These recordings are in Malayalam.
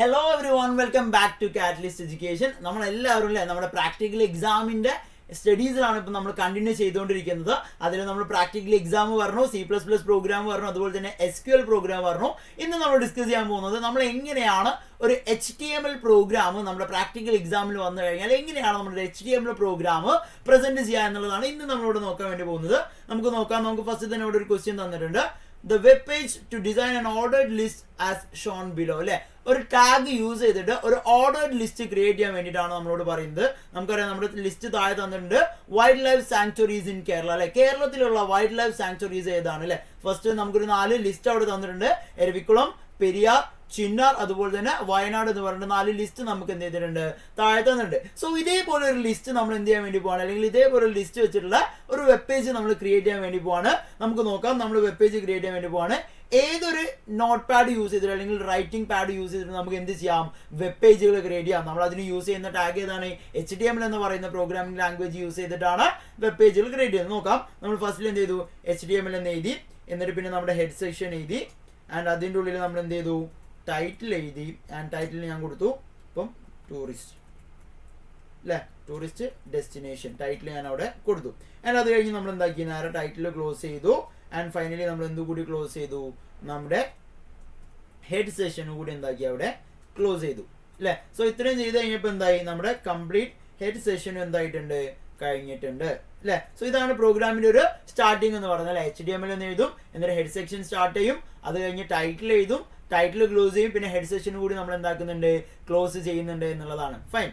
Hello everyone, welcome back to Catalyst Education. നമ്മളെല്ലാവരും അല്ലേ നമ്മുടെ പ്രാക്ടിക്കൽ എക്സാമിൻ്റെ സ്റ്റഡീസിലാണ് ഇപ്പം നമ്മൾ കണ്ടിന്യൂ ചെയ്തുകൊണ്ടിരിക്കുന്നത്. അതിൽ നമ്മൾ പ്രാക്ടിക്കൽ എക്സാം പറഞ്ഞു, C++ പ്രോഗ്രാം പറഞ്ഞു, അതുപോലെ തന്നെ SQL പ്രോഗ്രാം പറഞ്ഞു. ഇന്ന് നമ്മൾ ഡിസ്കസ് ചെയ്യാൻ പോകുന്നത് നമ്മൾ എങ്ങനെയാണ് ഒരു HTML പ്രോഗ്രാം നമ്മുടെ പ്രാക്ടിക്കൽ എക്സാമിൽ വന്നു കഴിഞ്ഞാൽ എങ്ങനെയാണ് നമ്മുടെ HTML പ്രോഗ്രാം പ്രസന്റ് ചെയ്യുക എന്നുള്ളതാണ് ഇന്ന് നമ്മളോട് നോക്കാൻ വേണ്ടി പോകുന്നത്. നമുക്ക് നോക്കാം. നമുക്ക് ഫസ്റ്റ് തന്നെ ഇവിടെ ഒരു ക്വസ്റ്റ്യൻ തന്നിട്ടുണ്ട്. The web page to design an ordered list as shown below. അല്ലെ, ഒരു ടാഗ് യൂസ് ചെയ്തിട്ട് ഒരു ഓർഡേർഡ് ലിസ്റ്റ് ക്രിയേറ്റ് ചെയ്യാൻ വേണ്ടിയിട്ടാണ് നമ്മളോട് പറയുന്നത്. നമുക്കറിയാം നമ്മുടെ ലിസ്റ്റ് താഴെ തന്നിട്ടുണ്ട് wild life sanctuaries in Kerala. അല്ലെ, കേരളത്തിലുള്ള വൈൽഡ് ലൈഫ് സാങ്ച്വറീസ് ഏതാണ്? അല്ലെ, ഫസ്റ്റ് നമുക്കൊരു 4 ലിസ്റ്റ് അവിടെ തന്നിട്ടുണ്ട്. എരവിക്കുളം, പെരിയാർ, ചിന്നാർ, അതുപോലെ തന്നെ വയനാട് എന്ന് പറഞ്ഞിട്ട് 4 ലിസ്റ്റ് നമുക്ക് എന്ത് ചെയ്തിട്ടുണ്ട്, താഴെ തന്നിട്ടുണ്ട്. സോ ഇതേപോലെ ഒരു ലിസ്റ്റ് നമ്മൾ എന്ത് ചെയ്യാൻ വേണ്ടി പോവാണ്, അല്ലെങ്കിൽ ഇതേപോലെ ഒരു ലിസ്റ്റ് വെച്ചിട്ടുള്ള ഒരു വെബ് പേജ് നമ്മൾ ക്രിയേറ്റ് ചെയ്യാൻ വേണ്ടി പോവാണ്. നമുക്ക് നോക്കാം. നമ്മൾ വെബ് പേജ് ക്രിയേറ്റ് ചെയ്യാൻ വേണ്ടി പോവാണ്. ഏതൊരു നോട്ട് പാഡ് യൂസ് ചെയ്തിട്ട് അല്ലെങ്കിൽ റൈറ്റിംഗ് പാഡ് യൂസ് ചെയ്തിട്ട് നമുക്ക് എന്ത് ചെയ്യാം, വെബ് പേജുകൾ ക്രിയേറ്റ് ചെയ്യാം. നമ്മൾ അതിന് യൂസ് ചെയ്യുന്ന ടാഗ് ഏതാണ്? HTML എന്ന് പറയുന്ന പ്രോഗ്രാമിംഗ് ലാംഗ്വേജ് യൂസ് ചെയ്തിട്ടാണ് വെബ് പേജുകൾ ക്രിയേറ്റ് ചെയ്യുന്നത്. നോക്കാം. നമ്മൾ ഫസ്റ്റിൽ എന്ത് ചെയ്തു, HTML എന്ന് എഴുതി. എന്നിട്ട് പിന്നെ നമ്മുടെ ഹെഡ് സെക്ഷൻ എഴുതി. ആൻഡ് അതിൻ്റെ ഉള്ളിൽ നമ്മൾ എന്ത് ചെയ്തു, ടൈറ്റിൽ എഴുതി. ആൻഡ് ടൈറ്റിൽ ഞാൻ കൊടുത്തു ഇപ്പം ടൂറിസ്റ്റ്, അല്ലേ, ടൂറിസ്റ്റ് ഡെസ്റ്റിനേഷൻ ടൈറ്റിൽ ഞാൻ അവിടെ കൊടുത്തു. ആൻഡ് അത് കഴിഞ്ഞ് നമ്മൾ എന്താക്കി, നേരെ ടൈറ്റിൽ ക്ലോസ് ചെയ്തു. ആൻഡ് ഫൈനലി നമ്മൾ എന്തുകൂടി ക്ലോസ് ചെയ്തു, നമ്മുടെ ഹെഡ് സെഷൻ കൂടി എന്താക്കി അവിടെ ക്ലോസ് ചെയ്തു, അല്ലേ. സോ ഇത്രയും ചെയ്ത് കഴിഞ്ഞപ്പോൾ എന്തായി, നമ്മുടെ കംപ്ലീറ്റ് ഹെഡ് സെഷൻ എന്തായിട്ടുണ്ട്, കഴിഞ്ഞിട്ടുണ്ട്, അല്ലേ. സോ ഇതാണ് പ്രോഗ്രാമിന്റെ ഒരു സ്റ്റാർട്ടിംഗ് എന്ന് പറയുന്നത്, അല്ലെ. HTML എന്ന് എഴുതും, എന്നിട്ട് ഹെഡ് സെക്ഷൻ സ്റ്റാർട്ട് ചെയ്യും, അത് കഴിഞ്ഞ് ടൈറ്റിൽ എഴുതും, ടൈറ്റിൽ ക്ലോസ് ചെയ്യും, പിന്നെ ഹെഡ് സെഷൻ കൂടി നമ്മൾ എന്താക്കുന്നുണ്ട്, ക്ലോസ് ചെയ്യുന്നുണ്ട് എന്നുള്ളതാണ്. ഫൈൻ.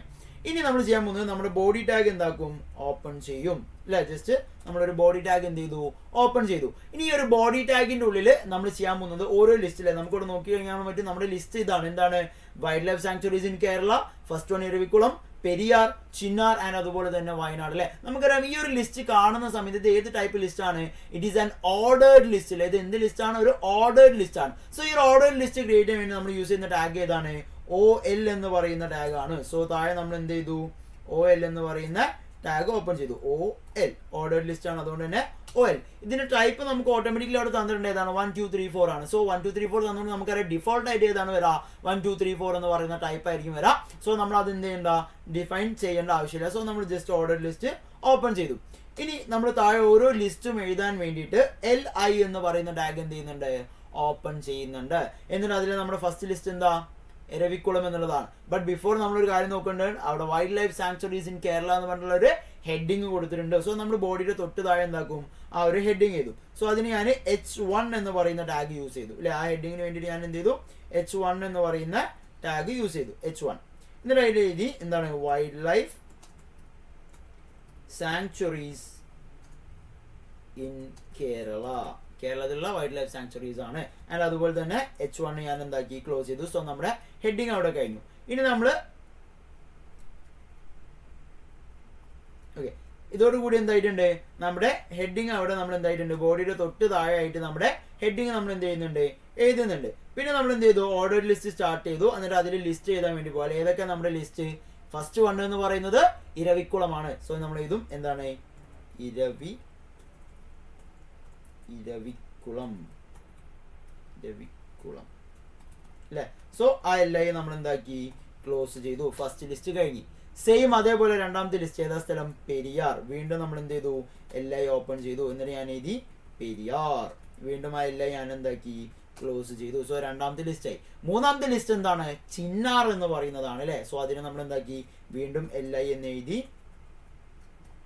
ഇനി നമ്മൾ ചെയ്യാൻ പോകുന്നത് നമ്മുടെ ബോഡി ടാഗ് എന്താക്കും, ഓപ്പൺ ചെയ്യും, അല്ലെ. ജസ്റ്റ് നമ്മളൊരു ബോഡി ടാഗ് എന്ത് ചെയ്തു, ഓപ്പൺ ചെയ്തു. ഇനി ഈ ഒരു ബോഡി ടാഗിന്റെ ഉള്ളിൽ നമ്മൾ ചെയ്യാൻ പോകുന്നത് ഓരോ ലിസ്റ്റിലെ നമുക്കിവിടെ നോക്കി കഴിഞ്ഞാൽ പറ്റും. നമ്മുടെ ലിസ്റ്റ് ഇതാണ്. എന്താണ്? Wild life sanctuaries in Kerala, first one Eravikulam, Periyar, Chinnar and അതുപോലെ തന്നെ വയനാട്, അല്ലെ. നമുക്കറിയാം ഈ ഒരു ലിസ്റ്റ് കാണുന്ന സമയത്ത് ഇത് ഏത് ടൈപ്പ് ലിസ്റ്റ് ആണ്? It is an ordered list, അല്ലെ. ഇത് എന്ത് ലിസ്റ്റ് ആണ്? ഒരു ഓർഡേർഡ് ലിസ്റ്റ് ആണ്. സോ ഈ ഒരു ഓർഡേർഡ് ലിസ്റ്റ് ക്രിയേറ്റ് ചെയ്യാൻ വേണ്ടി നമ്മൾ യൂസ് ചെയ്യുന്ന ടാഗ് ഏതാണ്? OL എന്ന് പറയുന്ന ടാഗ് ആണ്. സോ താഴെ നമ്മൾ എന്ത് ചെയ്തു, OL എന്ന് പറയുന്ന ടാഗ് ഓപ്പൺ ചെയ്തു. OL ഓർഡേർഡ് ലിസ്റ്റ് ആണ്, അതുകൊണ്ട് തന്നെ OL. ഇതിന്റെ ടൈപ്പ് നമുക്ക് ഓട്ടോമാറ്റിക്കലി അവിടെ തന്നിട്ടുണ്ട്. ഏതാണ്? 1 2 3 4 ആണ്. സോ 1 2 3 4 തന്നുകൊണ്ട് നമുക്കറിയാം ഡിഫോൾട്ട് ആയിട്ട് ഏതാണ് വരാ, 1 2 3 4 എന്ന് പറയുന്ന ടൈപ്പ് ആയിരിക്കും വരാം. സോ നമ്മൾ അത് എന്ത് ചെയ്യണ്ട, ഡിഫൈൻ ചെയ്യേണ്ട ആവശ്യമില്ല. സോ നമ്മൾ ജസ്റ്റ് ഓർഡർ ലിസ്റ്റ് ഓപ്പൺ ചെയ്തു. ഇനി നമ്മൾ താഴെ ഓരോ ലിസ്റ്റും എഴുതാൻ വേണ്ടിയിട്ട് LI എന്ന് പറയുന്ന ടാഗ് എന്ത് ചെയ്യുന്നുണ്ട്, ഓപ്പൺ ചെയ്യുന്നുണ്ട്. എന്നിട്ട് അതിൽ നമ്മുടെ ഫസ്റ്റ് ലിസ്റ്റ് എന്താ, എരവിക്കുളം എന്നുള്ളതാണ്. ബട്ട് ബിഫോർ നമ്മളൊരു കാര്യം നോക്കേണ്ടത്, അവിടെ wild life sanctuaries in Kerala എന്ന് പറഞ്ഞിട്ടുള്ള ഒരു ഹെഡിങ് കൊടുത്തിട്ടുണ്ട്. സോ നമ്മൾ ബോഡിയുടെ തൊട്ട് താഴെ എന്താക്കും, ആ ഒരു ഹെഡിങ് ചെയ്തു. സോ അതിന് ഞാൻ H1 എന്ന് പറയുന്ന ടാഗ് യൂസ് ചെയ്തു, അല്ലെ. ആ ഹെഡിങ്ങിന് വേണ്ടിയിട്ട് ഞാൻ എന്ത് ചെയ്തു, H1 എന്ന് പറയുന്ന ടാഗ് യൂസ് ചെയ്തു, H1. എന്നിട്ട് അതിൽ എഴുതി എന്താണ്, wild life sanctuaries in Kerala, കേരളത്തിലുള്ള വൈൽഡ് ലൈഫ് സാങ്ച്വറീസ് ആണ്. ആൻഡ് അതുപോലെ തന്നെ H1 ഞാൻ എന്താക്കി, ക്ലോസ് ചെയ്തു. സോ നമ്മുടെ ഹെഡിങ് അവിടെ കഴിഞ്ഞു. ഇനി നമ്മൾ ഓക്കെ, ഇതോടുകൂടി എന്തായിട്ടുണ്ട്, നമ്മുടെ ഹെഡിങ് അവിടെ നമ്മൾ എന്തായിട്ടുണ്ട്, ബോഡിയുടെ തൊട്ട് താഴെ ആയിട്ട് നമ്മുടെ ഹെഡിങ് നമ്മൾ എന്ത് ചെയ്യുന്നുണ്ട്, എഴുതുന്നുണ്ട്. പിന്നെ നമ്മൾ എന്ത് ചെയ്തു, ഓർഡർ ലിസ്റ്റ് സ്റ്റാർട്ട് ചെയ്തു. എന്നിട്ട് അതിൽ ലിസ്റ്റ് ചെയ്താൻ വേണ്ടി പോകാം. ഏതൊക്കെ നമ്മുടെ ലിസ്റ്റ്, ഫസ്റ്റ് വൺ എന്ന് പറയുന്നത് ഇരവിക്കുളമാണ്. സോ നമ്മൾ എഴുതും എന്താണ്, ഇരവിക്കുളം, അല്ലെ. സോ ആ LI നമ്മൾ എന്താക്കി, ക്ലോസ് ചെയ്തു. ഫസ്റ്റ് ലിസ്റ്റ് കഴിഞ്ഞു. സെയിം അതേപോലെ രണ്ടാമത്തെ ലിസ്റ്റ് ഏതാ സ്ഥലം, പെരിയാർ. വീണ്ടും നമ്മൾ എന്ത് ചെയ്തു, LI ഓപ്പൺ ചെയ്തു. എന്നിട്ട് ഞാൻ എഴുതി പെരിയാർ. വീണ്ടും ആ LI ഞാൻ എന്താക്കി, ക്ലോസ് ചെയ്തു. സോ രണ്ടാമത്തെ ലിസ്റ്റ് ആയി. മൂന്നാമത്തെ ലിസ്റ്റ് എന്താണ്, ചിന്നാർ എന്ന് പറയുന്നതാണ്, അല്ലെ. സോ അതിന് നമ്മൾ എന്താക്കി, വീണ്ടും LI എന്ന് എഴുതി,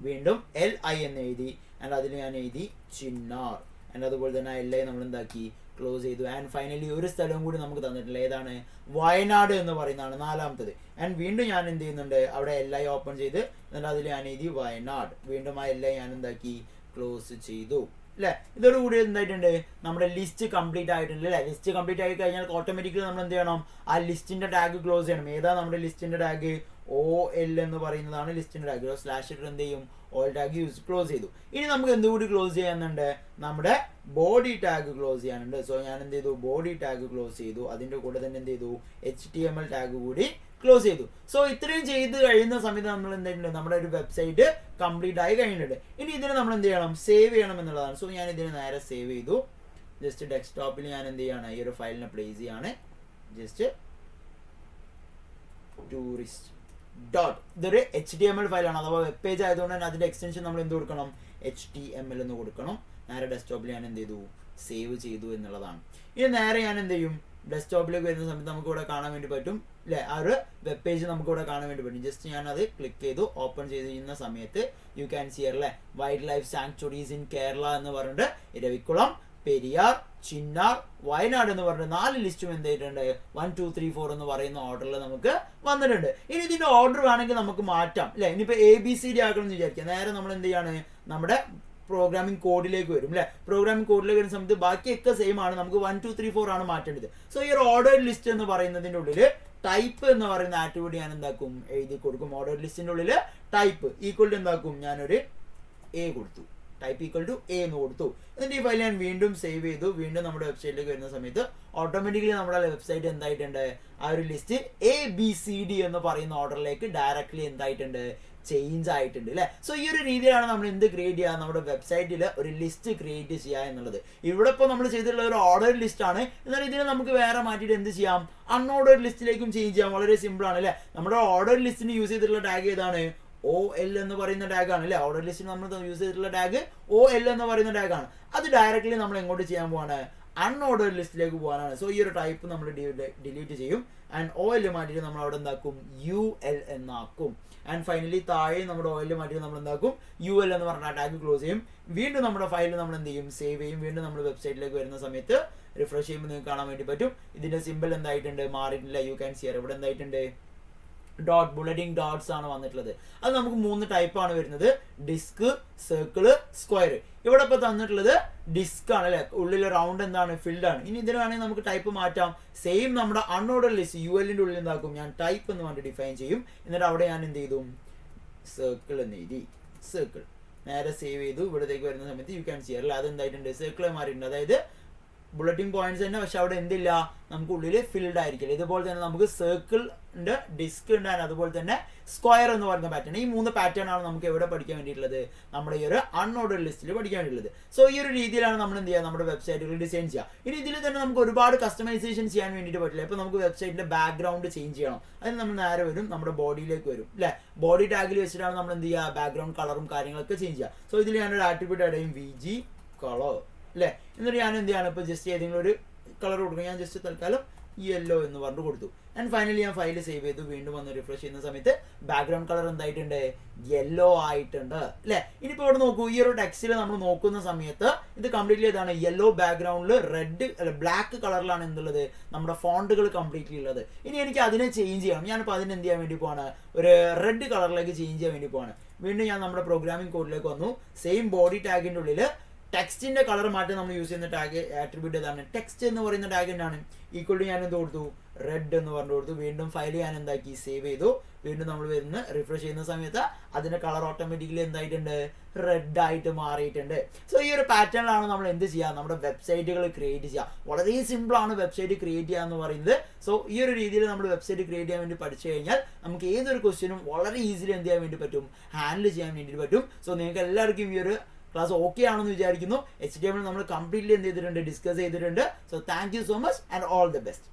വീണ്ടും LI എന്ന് എഴുതി. ആൻഡ് അതിൽ ഞാൻ എഴുതി ചിന്നാർ. ആൻഡ് അതുപോലെ തന്നെ LI നമ്മൾ എന്താക്കി, ക്ലോസ് ചെയ്തു. ആൻഡ് ഫൈനലി ഒരു സ്ഥലവും കൂടി നമുക്ക് തന്നിട്ടില്ല. ഏതാണ്, വയനാട് എന്ന് പറയുന്നതാണ് നാലാമത്തത്. ആൻഡ് വീണ്ടും ഞാൻ എന്ത് ചെയ്യുന്നുണ്ട്, അവിടെ LI ഓപ്പൺ ചെയ്ത് എന്നിട്ട് അതിൽ ഞാൻ എഴുതി വയനാട്. വീണ്ടും ആ LI ഞാൻ എന്താക്കി, ക്ലോസ് ചെയ്തു, അല്ലെ. ഇതോടുകൂടി എന്തായിട്ടുണ്ട്, നമ്മുടെ ലിസ്റ്റ് കംപ്ലീറ്റ് ആയിട്ടുണ്ട്, അല്ലെ. ലിസ്റ്റ് കംപ്ലീറ്റ് ആയി കഴിഞ്ഞാൽ ഓട്ടോമാറ്റിക്കലി നമ്മൾ എന്ത് ചെയ്യണം, ആ ലിസ്റ്റിന്റെ ടാഗ് ക്ലോസ് ചെയ്യണം. ഏതാ നമ്മുടെ ലിസ്റ്റിന്റെ ടാഗ്, OL എന്ന് പറയുന്നതാണ് ലിസ്റ്റിന്റെ ടാഗ്. സ്ലാഷ് ഇട്ട് എന്ത് ചെയ്യും, ഓൾ ടാഗ് യൂസ് ക്ലോസ് ചെയ്തു. ഇനി നമുക്ക് എന്തുകൂടി ക്ലോസ് ചെയ്യാനുണ്ട്, നമ്മുടെ ബോഡി ടാഗ് ക്ലോസ് ചെയ്യാനുണ്ട്. സോ ഞാൻ എന്ത് ചെയ്തു, ബോഡി ടാഗ് ക്ലോസ് ചെയ്തു. അതിന്റെ കൂടെ തന്നെ എന്ത് ചെയ്തു, HTML ടാഗ് കൂടി ക്ലോസ് ചെയ്തു. സോ ഇത്രയും ചെയ്ത് കഴിയുന്ന സമയത്ത് നമ്മൾ എന്തെങ്കിലും നമ്മുടെ ഒരു വെബ്സൈറ്റ് കംപ്ലീറ്റ് ആയി കഴിഞ്ഞിട്ടുണ്ട്. ഇനി ഇതിന് നമ്മൾ എന്ത് ചെയ്യണം, സേവ് ചെയ്യണം എന്നുള്ളതാണ്. സോ ഞാൻ ഇതിന് നേരെ സേവ് ചെയ്തു. ജസ്റ്റ് ഡെസ്ക്ടോപ്പിൽ ഞാൻ എന്ത് ചെയ്യാണ്, ഈ ഒരു ഫയലിനെ പ്ലേസ് ചെയ്യാണ്. ജസ്റ്റ് ടൂറിസ്റ്റ് ഡോട്ട് ഇതൊരു HTML ഫയലാണ്, അഥവാ വെബ് പേജ് ആയതുകൊണ്ട് തന്നെ അതിന്റെ എക്സ്റ്റൻഷൻ നമ്മൾ എന്ത് കൊടുക്കണം, HTML എന്ന് കൊടുക്കണം. നേരെ ഡെസ്ക്ടോപ്പിൽ ഞാൻ എന്ത് ചെയ്തു, സേവ് ചെയ്തു എന്നുള്ളതാണ്. ഇനി നേരെ ഞാൻ എന്ത് ചെയ്യും, ഡെസ്ക്ടോപ്പിലേക്ക് വരുന്ന സമയത്ത് നമുക്ക് ഇവിടെ കാണാൻ വേണ്ടി പറ്റും അല്ലെ, ആ ഒരു വെബ് പേജ് നമുക്ക് ഇവിടെ കാണാൻ വേണ്ടി പറ്റും. ജസ്റ്റ് ഞാൻ അത് ക്ലിക്ക് ചെയ്തു ഓപ്പൺ ചെയ്ത് ചെയ്യുന്ന സമയത്ത് യു ക്യാൻ സി അല്ലേ wild life sanctuaries in Kerala എന്ന് പറഞ്ഞിട്ട് ഇരവിക്കുളം, പെരിയാർ, ചിന്നാർ, വയനാട് എന്ന് പറഞ്ഞിട്ട് 4 ലിസ്റ്റും എന്തായിട്ടുണ്ട് 1 2 3 4 എന്ന് പറയുന്ന ഓർഡറിൽ നമുക്ക് വന്നിട്ടുണ്ട്. ഇനി ഇതിന്റെ ഓർഡർ വേണമെങ്കിൽ നമുക്ക് മാറ്റാം അല്ലെ. ഇനിയിപ്പോ ABCD ആക്കണം എന്ന് വിചാരിക്കാം, നേരെ നമ്മൾ എന്ത് ചെയ്യാണ്, നമ്മുടെ പ്രോഗ്രാമിംഗ് കോഡിലേക്ക് വരും അല്ലെ. പ്രോഗ്രാമിംഗ് കോഡിലേക്ക് വരുന്ന സമയത്ത് ബാക്കിയൊക്കെ സെയിം ആണ്, നമുക്ക് 1 2 3 4 ആണ് മാറ്റേണ്ടത്. സോ ഈ ഒരു ഓർഡർ ലിസ്റ്റ് എന്ന് പറയുന്നതിന്റെ ഉള്ളിൽ ടൈപ്പ് എന്ന് പറയുന്ന ആട്രിബ്യൂട്ട് ഞാൻ എന്താക്കും, എഴുതി കൊടുക്കും. ഓർഡർ ലിസ്റ്റിന്റെ ഉള്ളിൽ ടൈപ്പ് ഈക്വൽ ടു എന്താക്കും, ഞാനൊരു A കൊടുത്തു, ടൈപ്പ് ഈക്വൽ ടു A എന്ന് കൊടുത്തു. എന്നിട്ട് ഈ ഫയൽ ഞാൻ വീണ്ടും സേവ് ചെയ്തു. വീണ്ടും നമ്മുടെ വെബ്സൈറ്റിലേക്ക് വരുന്ന സമയത്ത് ഓട്ടോമാറ്റിക്കലി നമ്മുടെ വെബ്സൈറ്റ് എന്തായിട്ടുണ്ട്, ആ ഒരു ലിസ്റ്റ് ABCD എന്ന് പറയുന്ന ഓർഡറിലേക്ക് ഡയറക്ട്ലി എന്തായിട്ടുണ്ട്, ചേഞ്ച് ആയിട്ടുണ്ട് അല്ലെ. സോ ഈ ഒരു രീതിയിലാണ് നമ്മൾ എന്ത് ക്രിയേറ്റ് ചെയ്യുക, നമ്മുടെ വെബ്സൈറ്റിൽ ഒരു ലിസ്റ്റ് ക്രിയേറ്റ് ചെയ്യുക എന്നുള്ളത്. ഇവിടെ ഇപ്പോൾ നമ്മൾ ചെയ്തിട്ടുള്ള ഒരു ഓർഡർ ലിസ്റ്റ് ആണ്, എന്നാൽ ഇതിനെ നമുക്ക് വേറെ മാറ്റിയിട്ട് എന്ത് ചെയ്യാം, അൺഓർഡർ ലിസ്റ്റിലേക്കും ചേഞ്ച് ചെയ്യാം. വളരെ സിമ്പിൾ ആണ് അല്ലെ. നമ്മുടെ ഓർഡർ ലിസ്റ്റിന് യൂസ് ചെയ്തിട്ടുള്ള ടാഗ് ഏതാണ്, OL എന്ന് പറയുന്ന ടാഗ് ആണ് അല്ലെ. ഓർഡർ ലിസ്റ്റിൽ നമ്മൾ യൂസ് ചെയ്തിട്ടുള്ള ടാഗ് OL എന്ന് പറയുന്ന ടാഗ് ആണ്. അത് ഡയറക്ട്ലി നമ്മൾ എങ്ങോട്ട് ചെയ്യാൻ പോവാണ്, അൺഓർഡർ ലിസ്റ്റിലേക്ക് പോകാനാണ്. സോ ഈ ഒരു ടൈപ്പ് നമ്മൾ ഡിലീറ്റ് ചെയ്യും. ആൻഡ് OL മാറ്റിയിട്ട് നമ്മൾ അവിടെ എന്താക്കും, UL എന്നാക്കും. ആൻഡ് ഫൈനലി താഴെ നമ്മുടെ OL മാറ്റിയിട്ട് നമ്മൾ എന്താക്കും, UL എന്ന് പറഞ്ഞ ടാഗ് ക്ലോസ് ചെയ്യും. വീണ്ടും നമ്മുടെ ഫയൽ നമ്മൾ എന്ത് ചെയ്യും, സേവ് ചെയ്യും. വീണ്ടും നമ്മൾ വെബ്സൈറ്റിലേക്ക് വരുന്ന സമയത്ത് റിഫ്രഷ് ചെയ്യുമ്പോൾ നിങ്ങൾക്ക് കാണാൻ വേണ്ടി പറ്റും ഇതിന്റെ സിമ്പിൾ എന്തായിട്ടുണ്ട്, മാറിയിട്ടില്ല. യു ക്യാൻ സി ഇവിടെ എന്തായിട്ടുണ്ട്, ഡോട്ട് ബുള്ളറ്റിംഗ് ഡോട്ട്സ് ആണ് വന്നിട്ടുള്ളത്. അത് നമുക്ക് 3 ടൈപ്പാണ് വരുന്നത്, ഡിസ്ക്, സർക്കിള്, സ്ക്വയർ. ഇവിടെ ഇപ്പോൾ തന്നിട്ടുള്ളത് ഡിസ്ക് ആണ് അല്ലെ, ഉള്ളിലെ റൗണ്ട് എന്താണ്, ഫിൽഡ് ആണ്. ഇനി ഇതിന് വേണമെങ്കിൽ നമുക്ക് ടൈപ്പ് മാറ്റാം. സെയിം നമ്മുടെ അൺഓർഡർ ലിസ്റ്റ് UL-ന്റെ ഉള്ളിൽ എന്താക്കും, ഞാൻ ടൈപ്പ് എന്ന് പറഞ്ഞിട്ട് ഡിഫൈൻ ചെയ്യും. എന്നിട്ട് അവിടെ ഞാൻ എന്ത് ചെയ്തു, സർക്കിൾ എന്ന് എഴുതി, സർക്കിൾ. നേരെ സേവ് ചെയ്തു. ഇവിടത്തേക്ക് വരുന്ന സമയത്ത് യു ക്യാൻ സി അല്ല അതെന്തായിട്ടുണ്ട്, സർക്കിൾ മാറിയിട്ടുണ്ട്. അതായത് ബുള്ളറ്റിംഗ് പോയിന്റ്സ് തന്നെ, പക്ഷെ അവിടെ എന്തില്ല, നമുക്ക് ഉള്ളിൽ ഫിൽഡ് ആയിരിക്കില്ല. ഇതുപോലെ തന്നെ നമുക്ക് സർക്കിൾ ഉണ്ട്, ഡിസ്ക് ഉണ്ട്, അതുപോലെ തന്നെ സ്ക്വയർ എന്ന് പറയുന്ന പാറ്റേൺ. ഈ 3 പാറ്റേൺ ആണ് നമുക്ക് എവിടെ പഠിക്കാൻ വേണ്ടിയിട്ടുള്ളത്, നമ്മുടെ ഈ ഒരു അൺഓർഡർ ലിസ്റ്റിൽ പഠിക്കാൻ വേണ്ടിയിട്ടുള്ളത്. സോ ഈ ഒരു രീതിയിലാണ് നമ്മൾ എന്ത് ചെയ്യുക, നമ്മുടെ വെബ്സൈറ്റുകൾ ഡിസൈൻ ചെയ്യുക. ഇനി ഇതിൽ തന്നെ നമുക്ക് ഒരുപാട് കസ്റ്റമൈസേഷൻ ചെയ്യാൻ വേണ്ടിയിട്ട് പറ്റില്ല. ഇപ്പോൾ നമുക്ക് വെബ്സൈറ്റിന്റെ ബാക്ക്ഗ്രൗണ്ട് ചേഞ്ച് ചെയ്യണം, അതിന് നമ്മൾ നേരെ വരും, നമ്മുടെ ബോഡിയിലേക്ക് വരും അല്ലെ. ബോഡി ടാഗിൽ വെച്ചിട്ടാണ് നമ്മൾ എന്ത് ചെയ്യുക, ബാക്ക്ഗ്രൗണ്ട് കളറും കാര്യങ്ങളൊക്കെ ചേഞ്ച് ചെയ്യുക. സോ ഇതിൽ ഞാനൊരു ആട്രിബ്യൂട്ട് അടയും VG കളർ അല്ലേ. എന്നിട്ട് ഞാൻ എന്ത് ചെയ്യാണ്, ഇപ്പോൾ ജസ്റ്റ് ഏതെങ്കിലും ഒരു കളർ കൊടുക്കും. ഞാൻ ജസ്റ്റ് തൽക്കാലം യെല്ലോ എന്ന് പറഞ്ഞു കൊടുത്തു. ആൻഡ് ഫൈനലി ഞാൻ ഫയൽ സേവ് ചെയ്തു. വീണ്ടും വന്ന് റിഫ്രഷ് ചെയ്യുന്ന സമയത്ത് ബാക്ക്ഗ്രൗണ്ട് കളർ എന്തായിട്ടുണ്ട്, യെല്ലോ ആയിട്ടുണ്ട് അല്ലെ. ഇനിയിപ്പോൾ ഇവിടെ നോക്കൂ, ഈ ഒരു ടെക്സ്റ്റിൽ നമ്മൾ നോക്കുന്ന സമയത്ത് ഇത് കംപ്ലീറ്റ്ലി ഇതാണ് യെല്ലോ ബാക്ക്ഗ്രൗണ്ടിൽ റെഡ് അല്ല ബ്ലാക്ക് കളറിലാണ് എന്തുള്ളത്, നമ്മുടെ ഫോണ്ടുകൾ കംപ്ലീറ്റ്ലി ഉള്ളത്. ഇനി എനിക്ക് അതിനെ ചേഞ്ച് ചെയ്യണം. ഞാനിപ്പോൾ അതിന് എന്ത് ചെയ്യാൻ വേണ്ടി പോവാണ്, ഒരു റെഡ് കളറിലേക്ക് ചേഞ്ച് ചെയ്യാൻ വേണ്ടി പോവാണ്. വീണ്ടും ഞാൻ നമ്മുടെ പ്രോഗ്രാമിംഗ് കോഡിലേക്ക് വന്നു. സെയിം ബോഡി ടാഗിൻ്റെ ഉള്ളിൽ ടെക്സ്റ്റിന്റെ കളർ മാറ്റാൻ നമ്മൾ യൂസ് ചെയ്യുന്ന ടാഗ് ആട്രിബ്യൂട്ട് ഏതാണ്, ടെക്സ്റ്റ് എന്ന് പറയുന്ന ടാഗ് തന്നെയാണ്. ഈക്വൽ ടു ഞാൻ എന്ത് കൊടുത്തു, റെഡ് എന്ന് പറഞ്ഞു കൊടുത്തു. വീണ്ടും ഫയൽ ഞാൻ എന്താക്കി, സേവ് ചെയ്തു. വീണ്ടും നമ്മൾ വരുന്ന റിഫ്രഷ് ചെയ്യുന്ന സമയത്ത് അതിന്റെ കളർ ഓട്ടോമാറ്റിക്കലി എന്തായിട്ടുണ്ട്, റെഡ് ആയിട്ട് മാറിയിട്ടുണ്ട്. സോ ഈ ഒരു പാറ്റേണിലാണ് നമ്മൾ എന്ത് ചെയ്യുക, നമ്മുടെ വെബ്സൈറ്റുകൾ ക്രിയേറ്റ് ചെയ്യുക. വളരെ സിമ്പിൾ ആണ് വെബ്സൈറ്റ് ക്രിയേറ്റ് ചെയ്യുക എന്ന് പറയുന്നത്. സോ ഈ ഒരു രീതിയിൽ നമ്മൾ വെബ്സൈറ്റ് ക്രിയേറ്റ് ചെയ്യാൻ വേണ്ടി പഠിച്ചു കഴിഞ്ഞാൽ നമുക്ക് ഏതൊരു ക്വസ്റ്റ്യനും വളരെ ഈസിലി എന്ത് ചെയ്യാൻ വേണ്ടി പറ്റും, ഹാൻഡിൽ ചെയ്യാൻ വേണ്ടി പറ്റും. സോ നിങ്ങൾക്ക് എല്ലാവർക്കും ഈ ഒരു ക്ലാസ് ഓക്കെ ആണെന്ന് വിചാരിക്കുന്നു. HTML നമ്മൾ കംപ്ലീറ്റ്ലി എന്ത് ചെയ്തിട്ടുണ്ട്, ഡിസ്കസ് ചെയ്തിട്ടുണ്ട്. So thank you so much and all the best.